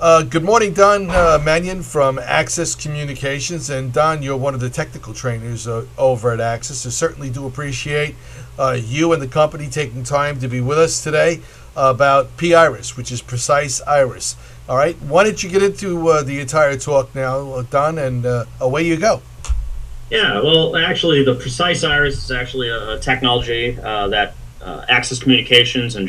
Good morning, Don Mannion from Access Communications. And Don, you're one of the technical trainers over at Access. I certainly do appreciate you and the company taking time to be with us today about PIRIS, which is Precise Iris. All right, why don't you get into the entire talk now, Don, and away you go. Yeah, well, actually, the Precise Iris is actually a technology that Access Communications and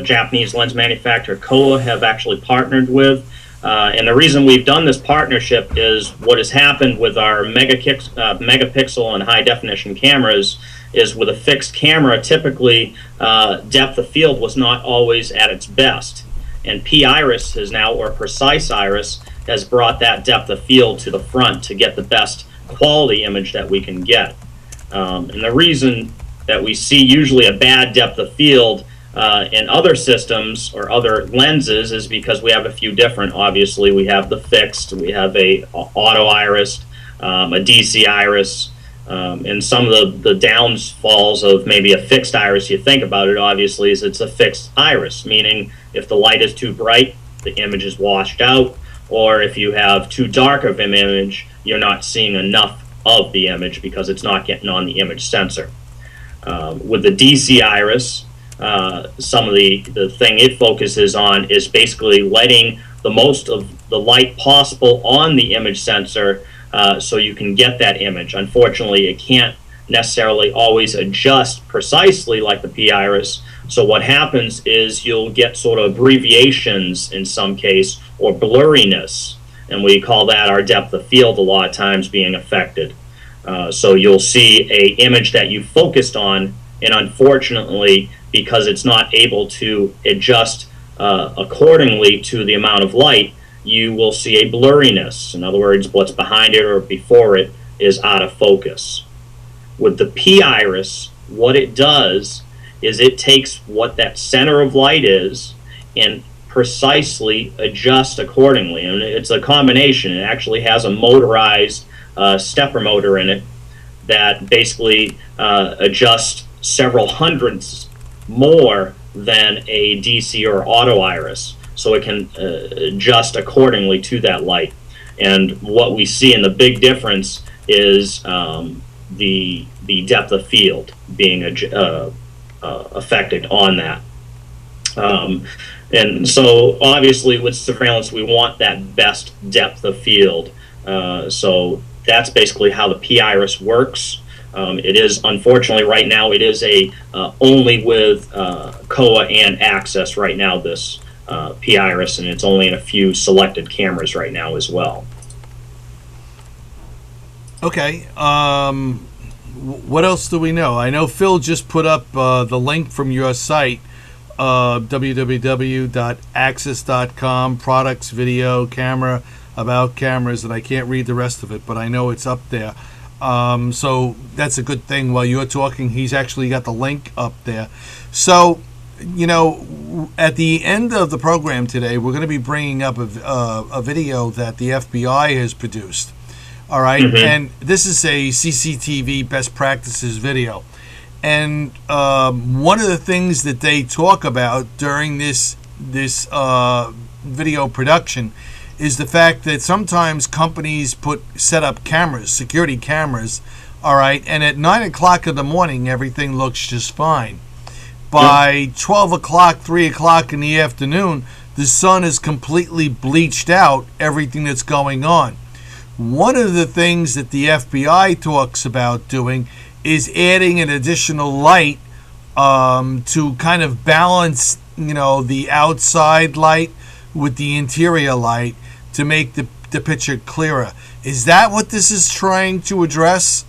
Japanese lens manufacturer Kowa have actually partnered with. And the reason we've done this partnership is what has happened with our megapixel and high definition cameras is with a fixed camera, typically depth of field was not always at its best. And P-Iris has now, or Precise Iris, has brought that depth of field to the front to get the best quality image that we can get. And the reason that we see usually a bad depth of field in other systems or other lenses is because we have a few different. Obviously, we have the fixed, we have a auto iris, a DC iris, and some of the downfalls of maybe a fixed iris, you think about it, obviously, is it's a fixed iris, meaning if the light is too bright, the image is washed out, or if you have too dark of an image, you're not seeing enough of the image because it's not getting on the image sensor. With the DC iris, some of the thing it focuses on is basically letting the most of the light possible on the image sensor so you can get that image. Unfortunately, it can't necessarily always adjust precisely like the P-Iris. So what happens is you'll get sort of abbreviations in some case or blurriness, and we call that our depth of field a lot of times being affected. So you'll see a image that you focused on, and unfortunately, because it's not able to adjust accordingly to the amount of light, you will see a blurriness. In other words, what's behind it or before it is out of focus. With the P-Iris, what it does is it takes what that center of light is and precisely adjusts accordingly. And it's a combination. It actually has a motorized stepper motor in it that basically adjusts several hundredths more than a DC or auto iris, so it can adjust accordingly to that light. And what we see in the big difference is the depth of field being affected on that. And so obviously with surveillance we want that best depth of field. So that's basically how the P-Iris works. It is, unfortunately, right now, it is only with Kowa and Access right now, this P-Iris, and it's only in a few selected cameras right now as well. Okay. What else do we know? I know Phil just put up the link from your site, www.access.com, products, video, camera, about cameras, and I can't read the rest of it, but I know it's up there. So that's a good thing. While you're talking, he's actually got the link up there. So, you know, at the end of the program today, we're going to be bringing up a video that the FBI has produced. All right. Mm-hmm. And this is a CCTV best practices video. And one of the things that they talk about during this video production is the fact that sometimes companies set up cameras, security cameras, all right, and at 9 o'clock in the morning, everything looks just fine. By 12 o'clock, 3 o'clock in the afternoon, the sun has completely bleached out everything that's going on. One of the things that the FBI talks about doing is adding an additional light to kind of balance, you know, the outside light with the interior light to make the picture clearer. Is that what this is trying to address?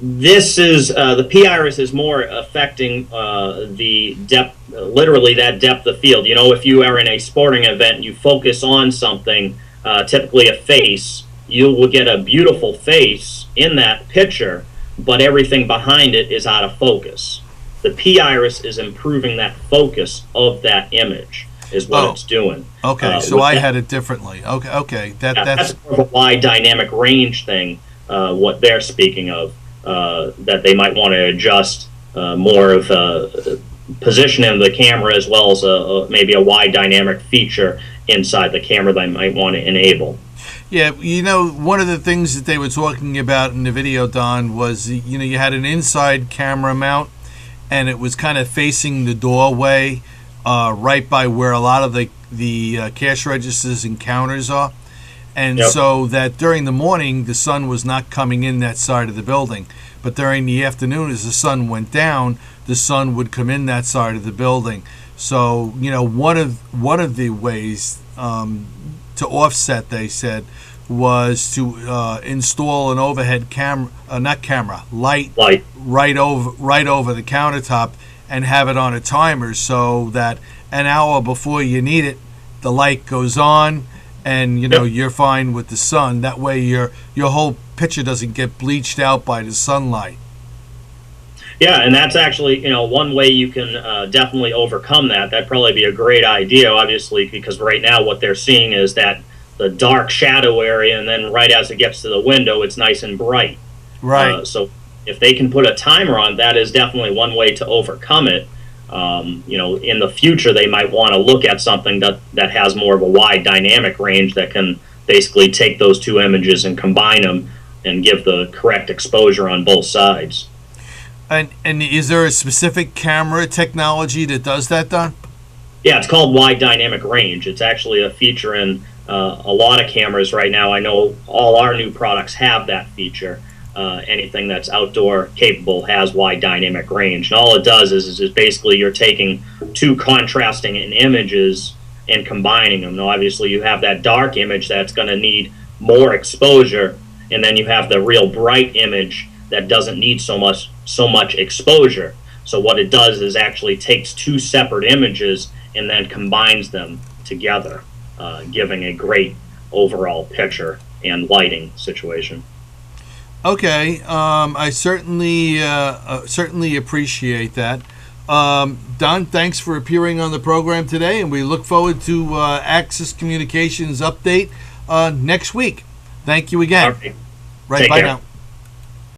This is the P-Iris is more affecting the depth, literally that depth of field. You know, if you are in a sporting event, you focus on something, typically a face, you will get a beautiful face in that picture, but everything behind it is out of focus. The P-Iris is improving that focus of that image, is what it's doing. Okay, so I had it differently. Okay, that's more of a wide dynamic range thing. What they're speaking of, that they might want to adjust more of positioning of the camera, as well as maybe a wide dynamic feature inside the camera that I might want to enable. Yeah, you know, one of the things that they were talking about in the video, Don, was, you know, you had an inside camera mount, and it was kind of facing the doorway, right by where a lot of the cash registers and counters are. And Yep. so that during the morning, the sun was not coming in that side of the building. But during the afternoon, as the sun went down, the sun would come in that side of the building. So, you know, one of the ways to offset, they said, was to install an overhead light right over the countertop, and have it on a timer, so that an hour before you need it, the light goes on, and you know, Yep. you're fine with the sun. That way your whole picture doesn't get bleached out by the sunlight. Yeah, and that's actually, you know, one way you can definitely overcome that. That'd probably be a great idea, obviously, because right now what they're seeing is that the dark shadow area, and then right as it gets to the window, it's nice and bright. Right. So if they can put a timer on, that is definitely one way to overcome it. You know, in the future, they might want to look at something that has more of a wide dynamic range that can basically take those two images and combine them and give the correct exposure on both sides. And is there a specific camera technology that does that, Don? Yeah, it's called wide dynamic range. It's actually a feature in a lot of cameras right now. I know all our new products have that feature. Anything that's outdoor capable has wide dynamic range. And all it does is basically you're taking two contrasting images and combining them. Now, obviously, you have that dark image that's going to need more exposure, and then you have the real bright image that doesn't need so much exposure. So what it does is actually takes two separate images and then combines them together, giving a great overall picture and lighting situation. Okay, I certainly appreciate that. Don, thanks for appearing on the program today, and we look forward to Axis Communications update next week. Thank you again. All right. Right, Take bye care. now.